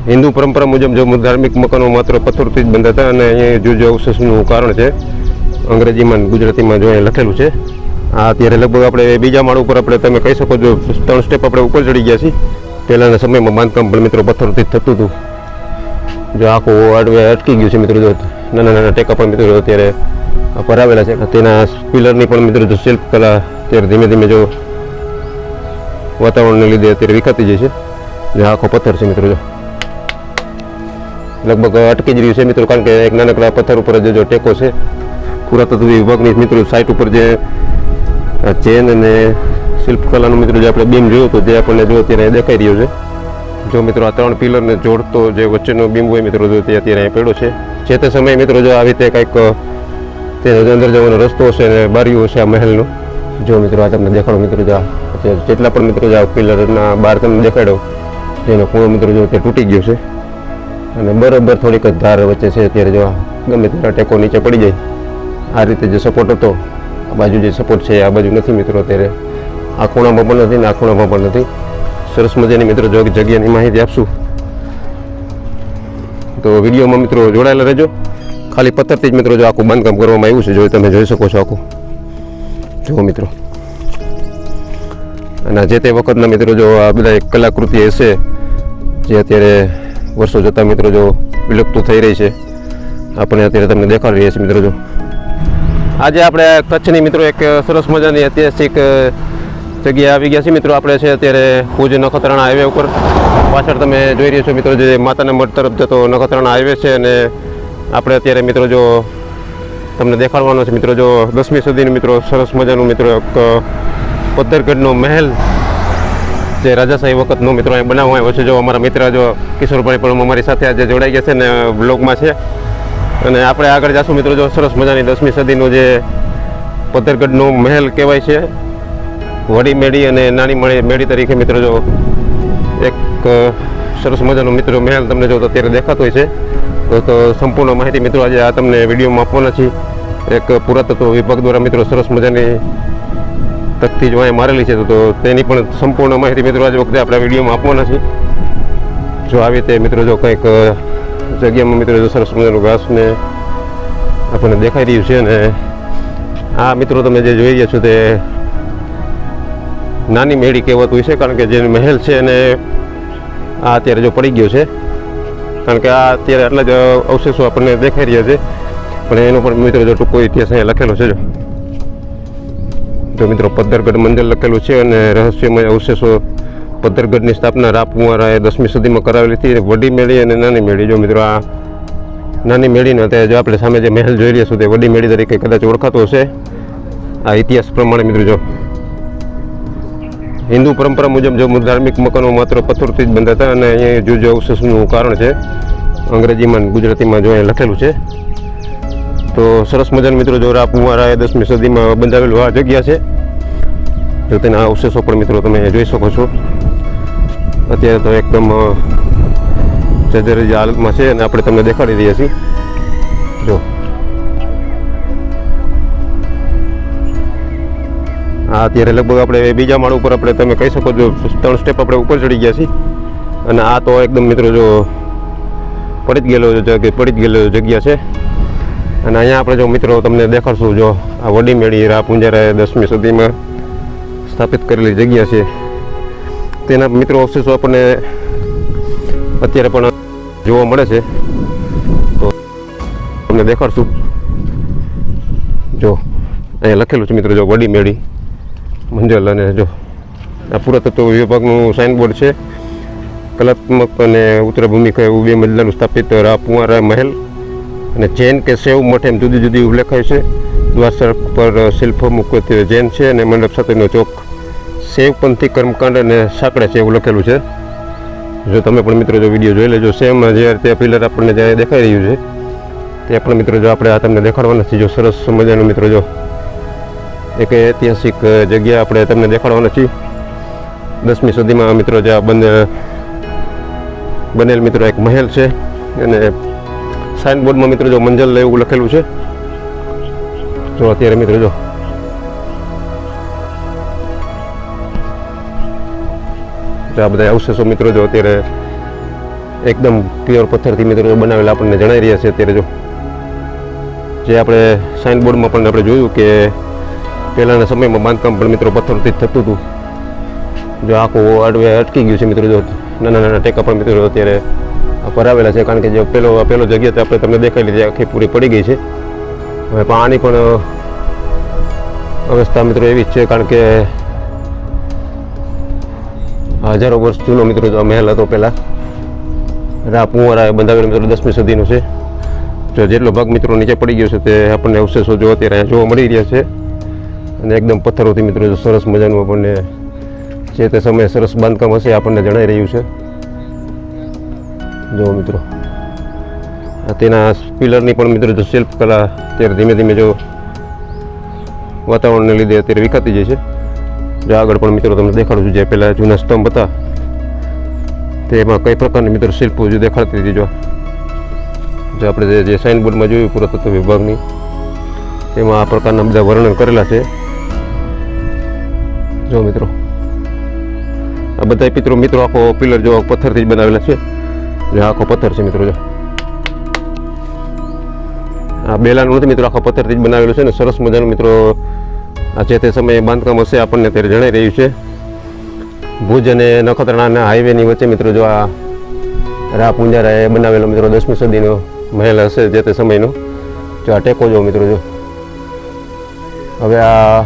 હિન્દુ પરંપરા મુજબ જો ધાર્મિક મકાનો માત્ર પથ્થરથી જ બંધાતા અને અહીંયા જો અવશેષનું કારણ છે અંગ્રેજીમાં ગુજરાતીમાં જો અહીંયા લખેલું છે. આ અત્યારે લગભગ આપણે બીજા માળ ઉપર આપણે તમે કહી શકો છો 3 સ્ટેપ આપણે ઉપર ચડી ગયા છીએ. પહેલાંના સમયમાં બાંધકામ પણ મિત્રો પથ્થરથી જ થતું હતું. જો આખું અડવે અટકી ગયું છે મિત્રો. જો નાના નાના ટેકા પણ મિત્રો અત્યારે ભરાવેલા છે. તેના પિલરની પણ મિત્રો જો શિલ્પ કલા અત્યારે ધીમે ધીમે જો વાતાવરણને લીધે અત્યારે વિખાતી જાય છે. જો આખો પથ્થર છે મિત્રો. જો લગભગ અટકી જ રહ્યું છે મિત્રો, કારણ કે એક નાનકડા પથ્થર ઉપર જે જો ટેકો છે. પુરાતત્વ વિભાગની મિત્રો સાઇટ ઉપર જે ચેન અને શિલ્પકલાનું મિત્રો જે આપણે બીમ જોયું હતું તે આપણને જો અત્યારે દેખાઈ રહ્યું છે. જો મિત્રો આ 3 પિલરને જોડતો જે વચ્ચેનો બીમ હોય મિત્રો જો તે અત્યારે પડ્યો છે. જે તે સમયે મિત્રો જો આવી રીતે કંઈક તેનો અંદર જવાનો રસ્તો હશે અને બારીઓ હશે આ મહેલનો. જો મિત્રો આ તમને દેખાડો મિત્રો. જો જેટલા પણ મિત્રો જે આ પિલરના બહાર તમને દેખાડ્યો જેનો ખૂણો મિત્રો જો તે તૂટી ગયો છે અને બરાબર થોડીક જ ધાર વચ્ચે છે. અત્યારે જો ગમે તેટલા ટેકો નીચે પડી જાય આ રીતે જે સપોર્ટ હતો આ બાજુ જે સપોર્ટ છે આ બાજુ નથી મિત્રો. અત્યારે આ ખૂણામાં પણ નથી ને આ ખૂણામાં પણ નથી. સરસ મજાની મિત્રો જો જગ્યાની માહિતી આપશું તો વિડીયોમાં મિત્રો જોડાયેલા રહેજો. ખાલી પથ્થરથી જ મિત્રો જો આખું બાંધકામ કરવામાં આવ્યું છે. જો તમે જોઈ શકો છો આખું. જુઓ મિત્રો અને જે તે વખતના મિત્રો જો આ બધા કલાકૃતિ હશે જે અત્યારે વર્ષો જતાં મિત્રો જો વિલુપ્ત થઈ રહી છે આપણે અત્યારે તમને દેખાડી રહ્યા છીએ મિત્રો. જો આજે આપણે કચ્છની મિત્રો એક સરસ મજાની ઐતિહાસિક જગ્યાએ આવી ગયા છીએ મિત્રો. આપણે છે અત્યારે ભુજ નખત્રાણા હાઈવે ઉપર. પાછળ તમે જોઈ રહ્યા છો મિત્રો જે માતાના મઢ તરફ જતો નખત્રાણા હાઈવે છે અને આપણે અત્યારે મિત્રો જો તમને દેખાડવાનો છે મિત્રો જો 10મી સદીનું મિત્રો સરસ મજાનું મિત્રો એક પથ્થરગઢનો મહેલ જે રાજાશાહી વખતનો મિત્રો અહીં બનાવવામાં આવ્યો છે. જો અમારા મિત્ર જો કિશોરભાઈ પણ અમારી સાથે આજે જોડાઈ ગયા છે ને બ્લોગમાં છે અને આપણે આગળ જઈશું મિત્રો. જો સરસ મજાની 10મી સદીનો જે પથ્થરગઢનો મહેલ કહેવાય છે. વડી મેળી અને નાની મેળી તરીકે મિત્રો જો એક સરસ મજાનો મિત્રો મહેલ તમને જો અત્યારે દેખાતો હોય છે. તો સંપૂર્ણ માહિતી મિત્રો આજે આ તમને વિડીયોમાં આપવાના છીએ. એક પુરાતત્વ વિભાગ દ્વારા મિત્રો સરસ મજાની તકતી જો અહીંયા મારેલી છે તો તેની પણ સંપૂર્ણ માહિતી મિત્રો આજે વખતે આપણે વિડીયોમાં આપવાના છીએ. જો આવી રીતે મિત્રો જો કંઈક જગ્યામાં મિત્રો જો સરસ મજાનું ઘાસને આપણને દેખાઈ રહ્યું છે અને આ મિત્રો તમે જે જોઈ રહ્યા છો તે નાની મેળી કહેવાતું હોય છે, કારણ કે જે મહેલ છે અને આ અત્યારે જો પડી ગયો છે, કારણ કે આ અત્યારે આટલા જ અવશેષો આપણને દેખાઈ રહ્યા છે. પણ એનો પણ મિત્રો જો ટૂંકો ઇતિહાસ અહીંયા લખેલો છે. જો મિત્રો પથ્થરગઢ મંદિર લખેલું છે અને રહસ્યમય અવશેષો. પથ્થરગઢની સ્થાપના રાપકુંવારાએ 10મી સદીમાં કરાવેલી હતી. વડી મેળી અને નાની મેળી. જો મિત્રો આ નાની મેળીને અત્યારે જો આપણે સામે જે મહેલ જોઈ રહ્યા છું તે વડી મેળી તરીકે કદાચ ઓળખાતો હશે આ ઇતિહાસ પ્રમાણે મિત્રો. જો હિન્દુ પરંપરા મુજબ જો ધાર્મિક મકાનો માત્ર પથ્થરથી જ બંધાતા અને અહીંયા જો અવશેષનું કારણ છે અંગ્રેજીમાં ગુજરાતીમાં જો અહીંયા લખેલું છે. તો સરસ મજાના મિત્રો જો રાપકુંવારાએ 10મી સદીમાં બંધાવેલું આ જગ્યા છે. જો તેના અવશેષો પણ મિત્રો તમે જોઈ શકો છો. અત્યારે તો એકદમ જર્જરિત હાલતમાં છે અને આપણે તમને દેખાડી રહ્યા છીએ. જો આ અત્યારે લગભગ આપણે બીજા માળ ઉપર આપણે તમે કહી શકો છો 3 સ્ટેપ આપણે ઉપર ચડી ગયા છીએ અને આ તો એકદમ મિત્રો જો પડી જ ગયેલો જગ્યા છે. અને અહીંયા આપણે જો મિત્રો તમને દેખાડશું જો આ વડી મેળી રાપકુંવારાએ 10મી સદીમાં સ્થાપિત કરેલી જગ્યા છે. તેના મિત્રો અવશેષો આપણને અત્યારે પણ જોવા મળે છે તો તમને દેખાડશું. જો અહીંયા લખેલું છે મિત્રો જો વડી મેળી મંજલ અને જો આ પુરાતત્વ વિભાગનું સાઇનબોર્ડ છે. કલાત્મક અને ઉત્તર ભૂમિકા એવું 2 મજલાનું સ્થાપિત રાપકુંવારા મહેલ અને જૈન કે શૈવ મઠ એમ જુદી જુદી ઉલ્લેખાય છે. દ્વારસર પર શિલ્પ મુખ્યત્વે જૈન છે અને મંડપ સાથેનો ચોક શૈવપંથી કર્મકાંડ અને સાંકળે છે એવું લખેલું છે. જો તમે પણ મિત્રો જો વિડીયો જોઈ લેજો. સેમમાં જે રીતે પિલર આપણને જે દેખાઈ રહ્યું છે તે પણ મિત્રો જો આપણે આ તમને દેખાડવાના છે. જો સરસ મજાનું મિત્રો જો એક ઐતિહાસિક જગ્યા આપણે તમને દેખાડવાના છીએ. 10મી સદીમાં મિત્રો જે બનેલ મિત્રો એક મહેલ છે અને સાઇનબોર્ડમાં મિત્રો જો મંજલ એવું લખેલું છે. જો અત્યારે મિત્રો જો આ બધા અવશેષો મિત્રો જો અત્યારે એકદમ પ્યોર પથ્થરથી મિત્રો બનાવેલા આપણને જણાઈ રહ્યા છે અત્યારે. જો જે આપણે સાઇનબોર્ડમાં પણ આપણે જોયું કે પહેલાંના સમયમાં બાંધકામ પણ મિત્રો પથ્થરથી જ થતું હતું. જો આખું અડવે અટકી ગયું છે મિત્રો. જો નાના નાના ટેકા પણ મિત્રો અત્યારે ભરાવેલા છે, કારણ કે જે પહેલો જગ્યા આપણે તમને દેખાઈ લીધી આખી પૂરી પડી ગઈ છે. હવે પાણી પણ અવસ્થા મિત્રો એવી જ છે, કારણ કે હજારો વર્ષ જૂનો મિત્રો જો મહેલ હતો પહેલાં. કુંવરાએ બંધાવેલો મિત્રો 10મી સદીનો છે. જો જેટલો ભાગ મિત્રો નીચે પડી ગયો છે તે આપણને અવશેષો જો અત્યારે જોવા મળી રહ્યા છે. અને એકદમ પથ્થરોથી મિત્રો જો સરસ મજાનું આપણને જે તે સમયે સરસ બાંધકામ હશે આપણને જણાઈ રહ્યું છે. જો મિત્રો તેના પિલરની પણ મિત્રો જો શિલ્પ કલા અત્યારે ધીમે ધીમે જો વાતાવરણને લીધે અત્યારે વિખાતી જાય છે. જો આગળ પણ મિત્રો તમને દેખાડું છું, જે પહેલાં જૂના સ્તંભ હતા તેમાં કઈ પ્રકારની મિત્રો શિલ્પો જો દેખાડતી હતી. જો આપણે જે સાઇનબોર્ડમાં જોયું પુરાતત્વ વિભાગની, તેમાં આ પ્રકારના બધા વર્ણન કરેલા છે. જો મિત્રો આ બધા મિત્રો આખો પિલર જો પથ્થરથી જ બનાવેલા છે. જો આખો પથ્થર છે મિત્રો. જો આ બેલાનું નથી મિત્રો, આખો પથ્થરથી જ બનાવેલું છે ને સરસ મજાનું મિત્રો આ જે તે સમયે બાંધકામ હશે આપણને અત્યારે જણાઈ રહ્યું છે. ભુજ અને નખત્રાણાના હાઈવેની વચ્ચે મિત્રો જો આ રા પૂંજારાએ બનાવેલો મિત્રો 10મી સદીનો મહેલ હશે જે તે સમયનો. જો આ ટેકો જો મિત્રો. જો હવે આ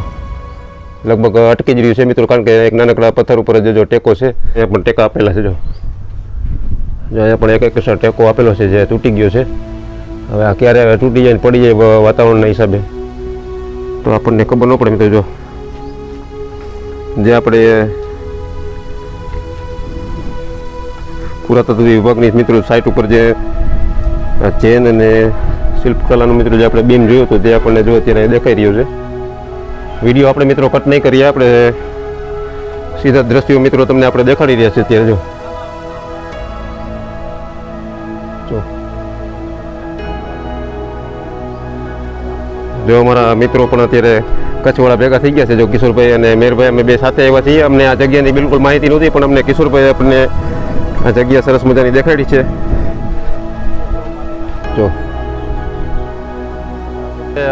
લગભગ અટકી જ રહ્યું છે મિત્રો, કારણ કે એક નાનકડા પથ્થર ઉપર જો ટેકો છે એ પણ ટેકા આપેલા છે. જો અહીંયા પણ એક ટેકો આપેલો છે જે તૂટી ગયો છે. હવે આ ક્યારે તૂટી જાય પડી જાય વાતાવરણના હિસાબે તો આપણને ખબર ન પડે મિત્રો. જો જે આપણે પુરાતત્વ વિભાગની મિત્રો સાઇટ ઉપર જે ચેન અને શિલ્પકલાનું મિત્રો જે આપણે બીમ જોયું હતું તે આપણને જો અત્યારે દેખાઈ રહ્યું છે. વિડીયો આપણે મિત્રો કટ નહીં કરીએ, આપણે સીધા દ્રશ્યો મિત્રો તમને આપણે દેખાડી રહ્યા છીએ અત્યારે. જો અમારા મિત્રો પણ અત્યારે કચ્છવાળા ભેગા થઈ ગયા છે. જો કિશોરભાઈ અને મેરભાઈ અમે બે સાથે આવ્યા છીએ. અમને આ જગ્યાની બિલકુલ માહિતી નહોતી, પણ અમને કિશોરભાઈ આપણને આ જગ્યા સરસ મજાની દેખાડી છે. જો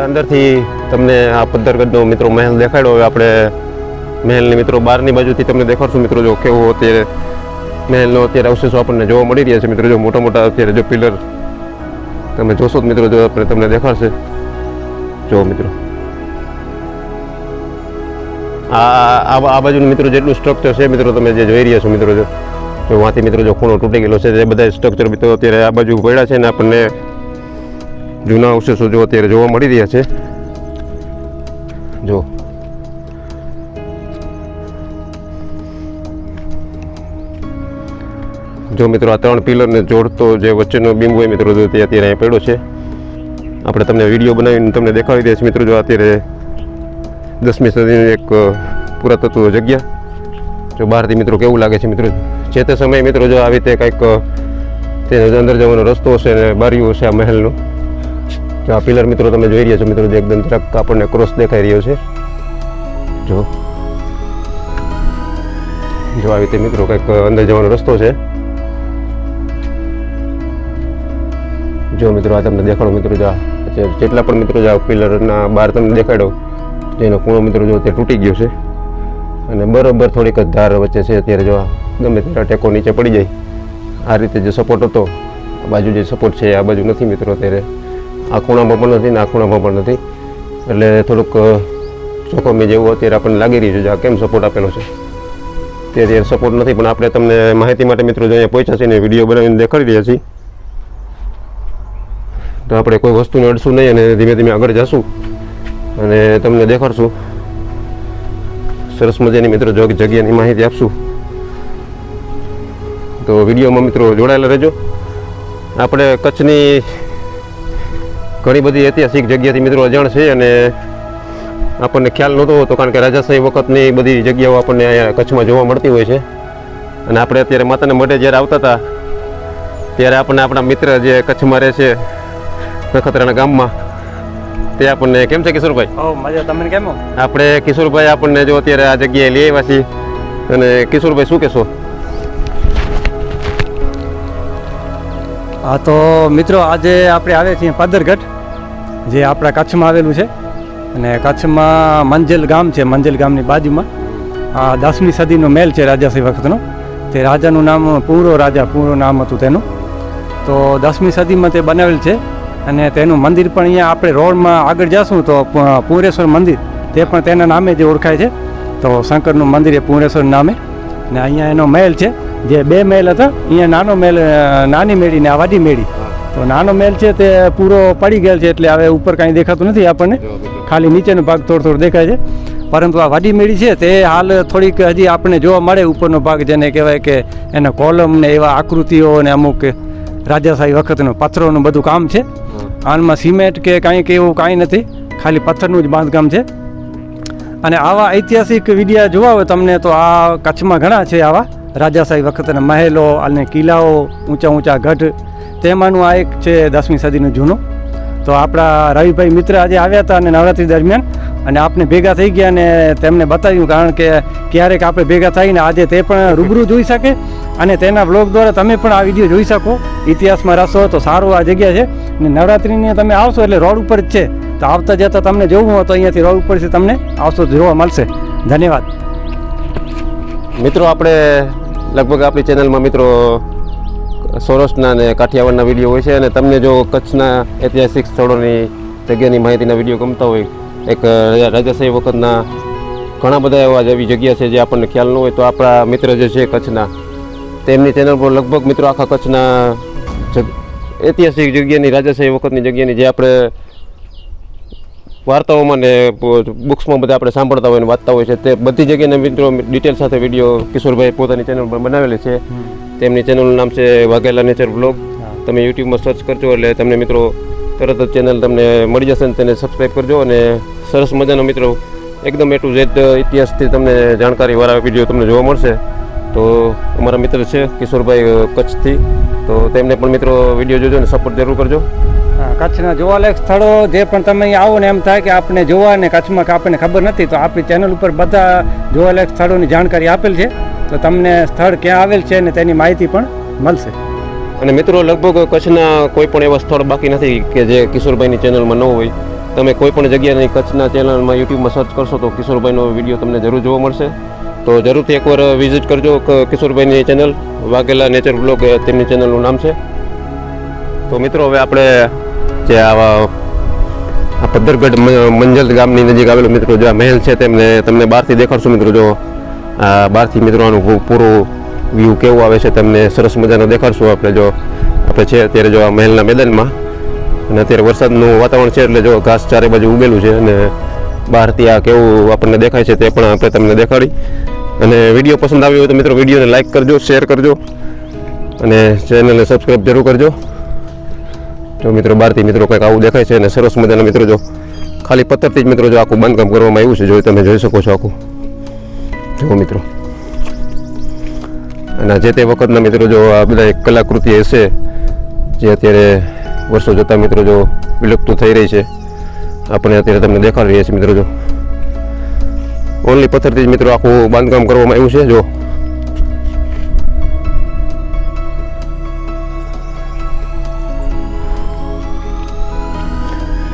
અંદરથી તમને આ પદ્ધરગઢનો મિત્રો મહેલ દેખાડ્યો. હવે આપણે મહેલની મિત્રો બહારની બાજુથી તમને દેખાડશું મિત્રો. જો કેવો અત્યારે મહેલનો અત્યારે અવશેષો આપણને જોવા મળી રહ્યા છે મિત્રો. જો મોટા મોટા અત્યારે જો પિલર તમે જોશો મિત્રો, જો આપણે તમને દેખાડશે. જો મિત્રો આ બાજુનું મિત્રો જેટલું સ્ટ્રક્ચર છે મિત્રો તમે જે જોઈ રહ્યા છો મિત્રો. જો વાંથી મિત્રો જો ખૂણો તૂટી ગયેલો છે, એ બધા સ્ટ્રક્ચર મિત્રો અત્યારે આ બાજુ પડ્યા છે ને આપણને જૂના અવશેષો જો અત્યારે જોવા મળી રહ્યા છે. જો મિત્રો આ 3 પિલરને જોડતો જે વચ્ચેનો બીમ હોય મિત્રો તે અત્યારે અહીંયા પડ્યો છે. આપણે તમને વિડીયો બનાવીને તમને દેખાડી દઈએ છીએ મિત્રો. જો અત્યારે 10મી સદીની એક પુરાતત્વ જગ્યા. જો બહારથી મિત્રો કેવું લાગે છે મિત્રો. જે તે સમયે મિત્રો જો આવી રીતે કંઈક તે અંદર જવાનો રસ્તો હશે અને બારીઓ હશે આ મહેલનું. જો આ પિલર મિત્રો તમે જોઈ રહ્યા છો મિત્રો, જે એકદમ જરાક આપણને ક્રોસ દેખાઈ રહ્યો છે. જો આવી રીતે મિત્રો કંઈક અંદર જવાનો રસ્તો છે. જો મિત્રો આ તમને દેખાડો મિત્રો. જો જેટલા પણ મિત્રો જો પિલરના બહાર તમને દેખાડો જેનો ખૂણો મિત્રો જો તે તૂટી ગયો છે અને બરોબર થોડીક જ ધાર વચ્ચે છે. અત્યારે જો ગમે ત્યારે ટેકો નીચે પડી જાય. આ રીતે જે સપોર્ટ હતો, આ બાજુ જે સપોર્ટ છે આ બાજુ નથી મિત્રો. અત્યારે આ ખૂણામાં પણ નથી ને આ ખૂણામાં પણ નથી, એટલે થોડુંક જોખમી જેવું અત્યારે આપણને લાગી રહ્યું છે. આ કેમ સપોર્ટ આપેલો છે તે અત્યારે સપોર્ટ નથી, પણ આપણે તમને માહિતી માટે મિત્રો જો અહીંયા પહોંચ્યા છીએ ને વિડીયો બનાવીને દેખાડી રહ્યા છીએ. તો આપણે કોઈ વસ્તુને અડશું નહીં અને ધીમે ધીમે આગળ જશું અને તમને દેખાડશું. સરસ મજાની મિત્રો જગ્યાની માહિતી આપશું. તો વિડીયોમાં મિત્રો જોડાયેલા રહેજો. આપણે કચ્છની ઘણી બધી ઐતિહાસિક જગ્યાથી મિત્રો અજાણ છે અને આપણને ખ્યાલ નહોતો હોતો, કારણ કે રાજાશાહી વખતની બધી જગ્યાઓ આપણને અહીંયા કચ્છમાં જોવા મળતી હોય છે. અને આપણે અત્યારે માતાના મઢે જ્યારે આવતા હતા ત્યારે આપણને આપણા મિત્ર જે કચ્છમાં રહે છે નખત્રાણા ગામમાં, તે આપણને કેમ છે કિશોરભાઈ? મજા. તમને કેમ? આપણે કિશોરભાઈ આપણને જો અત્યારે આ જગ્યાએ લઈ આવ્યા છીએ. અને કિશોરભાઈ શું કહેશો? હા તો મિત્રો આજે આપણે આવ્યા છીએ પાદરગઢ, જે આપણા કચ્છમાં આવેલું છે. અને કચ્છમાં મંજલ ગામ છે. મંજલ ગામની બાજુમાં આ 10મી સદીનો મહેલ છે રાજાશાહી વખતનો. તે રાજાનું નામ પૂરું નામ હતું તેનું. તો 10મી સદીમાં તે બનાવેલ છે. અને તેનું મંદિર પણ અહીંયા આપણે રોડમાં આગળ જઈશું તો પૂરેશ્વર મંદિર તે પણ તેના નામે જે ઓળખાય છે. તો શંકરનું મંદિર એ પૂરેશ્વર નામે. ને અહીંયા એનો મહેલ છે, જે 2 મહેલ હતા. અહીંયા નાનો મહેલ, નાની મેળી ને આ વાડી મેળી. તો નાનો મહેલ છે તે પૂરો પડી ગયેલ છે, એટલે હવે ઉપર કાંઈ દેખાતું નથી આપણને, ખાલી નીચેનો ભાગ થોડો દેખાય છે. પરંતુ આ વાડી મેળી છે તે હાલ થોડીક હજી આપણને જોવા મળે. ઉપરનો ભાગ જેને કહેવાય કે એના કોલમ ને એવા આકૃતિઓ ને અમુક રાજાશાહી વખતનું પથ્થરોનું બધું કામ છે. આનમાં સિમેન્ટ કે કાંઈક એવું કાંઈ નથી, ખાલી પથ્થરનું જ બાંધકામ છે. અને આવા ઐતિહાસિક વિડિયા જોવા હોય તમને તો આ કચ્છમાં ઘણા છે આવા રાજાશાહી વખતના મહેલો અને કિલ્લાઓ, ઊંચા ગઢ. તેમાંનું આ એક છે 10મી સદીનું જૂનું. તો આપણા રવિભાઈ મિત્ર આજે આવ્યા હતા અને નવરાત્રિ દરમિયાન, અને આપણે ભેગા થઈ ગયા અને તેમને બતાવ્યું, કારણ કે ક્યારેક આપણે ભેગા થઈને આજે તે પણ રૂબરૂ જોઈ શકે અને તેના બ્લોગ દ્વારા તમે પણ આ વિડીયો જોઈ શકો. ઇતિહાસમાં રસ હોય તો સારું આ જગ્યા છે. અને નવરાત્રિની તમે આવશો એટલે રોડ ઉપર જ છે, તો આવતા જતાં તમને જોવું હોય તો અહીંયાથી રોડ ઉપરથી તમને આવશો જોવા મળશે. ધન્યવાદ મિત્રો. આપણે લગભગ આપણી ચેનલમાં મિત્રો સૌરાષ્ટ્રના અને કાઠિયાવાડના વિડીયો હોય છે, અને તમને જો કચ્છના ઐતિહાસિક સ્થળોની જગ્યાની માહિતીના વિડીયો ગમતા હોય, એક રાજાશાહી વખતના ઘણા બધા એવા એવી જગ્યા છે જે આપણને ખ્યાલ ન હોય, તો આપણા મિત્ર જે છે કચ્છના, તેમની ચેનલ પર લગભગ મિત્રો આખા કચ્છના ઐતિહાસિક જગ્યાની, રાજાશાહી વખતની જગ્યાની જે આપણે વાર્તાઓમાં ને બુક્સમાં બધા આપણે સાંભળતા હોય ને વાંચતા હોય છે, તે બધી જગ્યાના મિત્રો ડિટેલ સાથે વિડીયો કિશોરભાઈ પોતાની ચેનલ પર બનાવેલી છે. તેમની ચેનલનું નામ છે વાઘેલા નેચર બ્લોગ. તમે યુટ્યુબમાં સર્ચ કરજો એટલે તમને મિત્રો તરત જ ચેનલ તમને મળી જશે, અને તેને સબસ્ક્રાઈબ કરજો. અને સરસ મજાનો મિત્રો એકદમ A to Z ઇતિહાસથી તમને જાણકારીવાળા વિડીયો તમને જોવા મળશે. તો અમારા મિત્ર છે કિશોરભાઈ કચ્છથી, તો તેમને પણ મિત્રો વિડીયો જોજો અને સપોર્ટ જરૂર કરજો. કચ્છના જોવાલાયક સ્થળો જે પણ તમે અહીં આવો ને એમ થાય કે આપણે જોવા, ને કચ્છમાં આપણને ખબર નથી, તો આપણી ચેનલ ઉપર બધા જોવાલાયક સ્થળોની જાણકારી આપેલ છે. તો તમને સ્થળ ક્યાં આવેલ છે ને તેની માહિતી પણ મળશે. અને મિત્રો લગભગ કચ્છના કોઈ પણ એવા સ્થળ બાકી નથી કે જે કિશોરભાઈની ચેનલમાં ન હોય. તમે કોઈ પણ જગ્યાની કચ્છના ચેનલમાં યુટ્યુબમાં સર્ચ કરશો તો કિશોરભાઈનો વિડીયો તમને જરૂર જોવા મળશે. તો જરૂરથી એકવાર વિઝિટ કરજો કિશોરભાઈની ચેનલ વાઘેલા નેચર બ્લોગ, તેમની ચેનલનું નામ છે. તો મિત્રો હવે આપણે જે આ પદ્ધરગઢ મંજલ ગામની નજીક આવેલો મિત્રો જે આ મહેલ છે તેમને તમને બહારથી દેખાડશું મિત્રો. જો આ બહારથી મિત્રો આનું પૂરું વ્યૂ કેવું આવે છે તમને સરસ મજાનો દેખાડશું. આપણે છે અત્યારે જો આ મહેલના મેદાનમાં, અને અત્યારે વરસાદનું વાતાવરણ છે એટલે જો ઘાસ ચારે બાજુ ઉગેલું છે, અને બહારથી આ કેવું આપણને દેખાય છે તે પણ આપણે તમને દેખાડી. અને વિડીયો પસંદ આવ્યો હોય તો મિત્રો વિડીયોને લાઇક કરજો, શેર કરજો અને ચેનલને સબસ્ક્રાઈબ જરૂર કરજો. જો મિત્રો બહારથી મિત્રો કંઈક આવું દેખાય છે, અને સરસ મજાના મિત્રો જો ખાલી પથ્થરથી જ મિત્રો જો આખું બાંધકામ કરવામાં આવ્યું છે, જો તમે જોઈ શકો છો આખું. જુઓ મિત્રો, અને જે તે વખતના મિત્રો જો આ બધા એક કલાકૃતિ હશે જે અત્યારે વર્ષો જતાં મિત્રો જો વિલુપ્ત થઈ રહી છે, આપણે અત્યારે તમને દેખાડી રહ્યા છીએ મિત્રો. જો ઓનલી પથ્થરથી જ મિત્રો આખું બાંધકામ કરવામાં આવ્યું છે. જો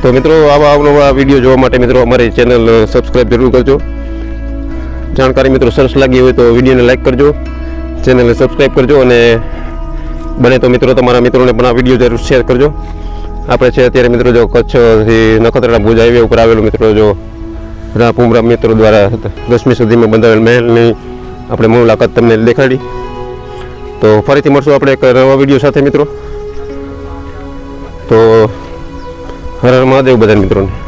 તો મિત્રો આવા વિડીયો જોવા માટે મિત્રો અમારી ચેનલ સબસ્ક્રાઈબ જરૂર કરજો. જાણકારી મિત્રો સરસ લાગી હોય તો વિડીયોને લાઈક કરજો, ચેનલને સબસ્ક્રાઈબ કરજો, અને બને તો મિત્રો તમારા મિત્રોને પણ આ વિડીયો જરૂર શેર કરજો. આપણે છે અત્યારે મિત્રો જો કચ્છથી નખત્રાણા ભુજ હાઈવે ઉપર આવેલું મિત્રો જો રાપુમરા મિત્રો દ્વારા 10મી સદીમાં બંધાવેલ મહેલની આપણે મુલાકાત તમને દેખાડી. તો ફરીથી મળશું આપણે એક નવા વિડીયો સાથે મિત્રો. તો હર હર મહાદેવ બધા મિત્રોને.